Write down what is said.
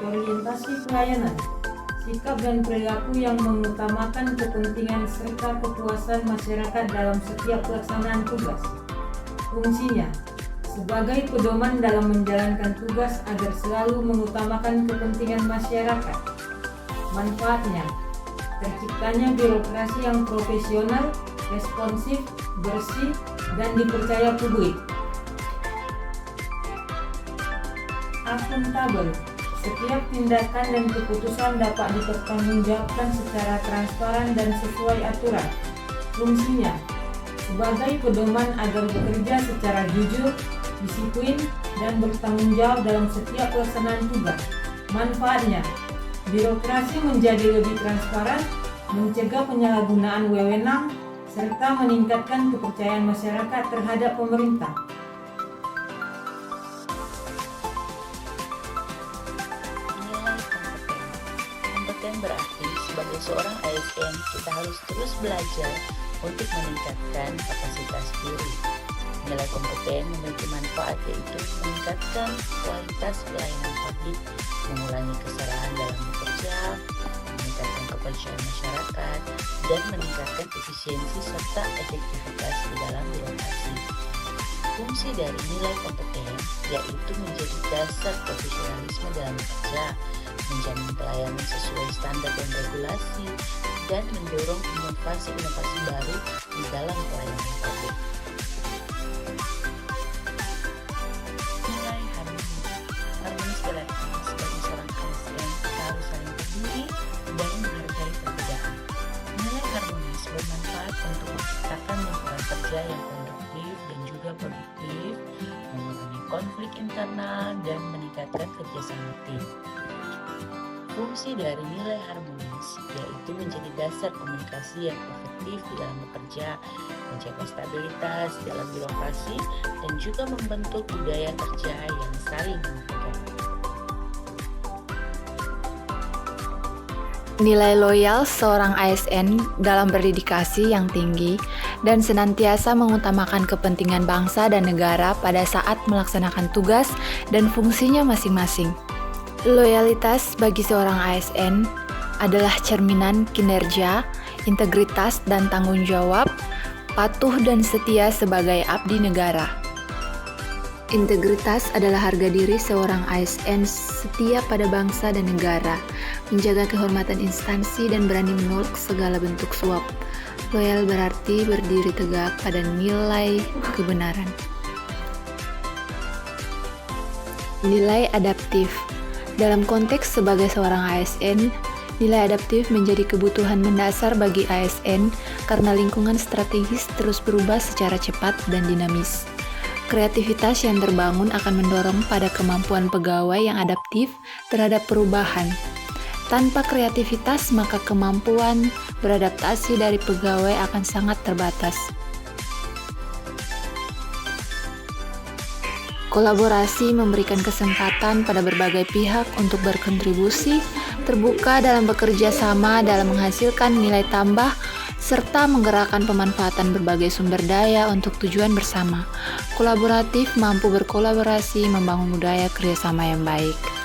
orientasi pelayanan, sikap dan perilaku yang mengutamakan kepentingan serta kepuasan masyarakat dalam setiap pelaksanaan tugas. Fungsinya sebagai pedoman dalam menjalankan tugas agar selalu mengutamakan kepentingan masyarakat. Manfaatnya, terciptanya birokrasi yang profesional, responsif, bersih, dan dipercaya publik. Akuntabel, setiap tindakan dan keputusan dapat dipertanggungjawabkan secara transparan dan sesuai aturan. Fungsinya, sebagai pedoman agar bekerja secara jujur, disiplin, dan bertanggung jawab dalam setiap pelaksanaan tugas. Manfaatnya, birokrasi menjadi lebih transparan, mencegah penyalahgunaan wewenang, serta meningkatkan kepercayaan masyarakat terhadap pemerintah. Kompeten berarti sebagai seorang ASN kita harus terus belajar untuk meningkatkan kapasitas diri. Nilai kompeten memiliki manfaat yaitu meningkatkan kualitas pelayanan publik, mengurangi kesalahan dalam bekerja, meningkatkan kepercayaan masyarakat, dan meningkatkan efisiensi serta efektivitas di dalam birokrasi. Fungsi dari nilai kompeten yaitu menjadi dasar profesionalisme dalam bekerja, menjamin pelayanan sesuai standar dan regulasi, dan mendorong inovasi-inovasi baru di dalam pelayanan publik. Nilai harmonis. Harmonis berarti sebagai seorang ASN kita harus saling peduli dan menghargai perbedaan. Nilai harmonis bermanfaat untuk menciptakan lingkungan kerja yang kondusif dan juga produktif, mengurangi konflik internal, dan meningkatkan kerjasama tim. Fungsi dari nilai harmonis yaitu menjadi dasar komunikasi yang efektif di dalam bekerja, menjaga stabilitas dalam birokrasi, dan juga membentuk budaya kerja yang saling menghargai. Nilai loyal seorang ASN dalam berdedikasi yang tinggi dan senantiasa mengutamakan kepentingan bangsa dan negara pada saat melaksanakan tugas dan fungsinya masing-masing. Loyalitas bagi seorang ASN adalah cerminan kinerja, integritas dan tanggung jawab, patuh dan setia sebagai abdi negara. Integritas adalah harga diri seorang ASN setia pada bangsa dan negara, menjaga kehormatan instansi dan berani menolak segala bentuk suap. Loyal berarti berdiri tegak pada nilai kebenaran. Nilai adaptif. Dalam konteks sebagai seorang ASN, nilai adaptif menjadi kebutuhan mendasar bagi ASN karena lingkungan strategis terus berubah secara cepat dan dinamis. Kreativitas yang terbangun akan mendorong pada kemampuan pegawai yang adaptif terhadap perubahan. Tanpa kreativitas, maka kemampuan beradaptasi dari pegawai akan sangat terbatas. Kolaborasi memberikan kesempatan pada berbagai pihak untuk berkontribusi, terbuka dalam bekerja sama dalam menghasilkan nilai tambah, serta menggerakkan pemanfaatan berbagai sumber daya untuk tujuan bersama. Kolaboratif mampu berkolaborasi membangun budaya kerjasama yang baik.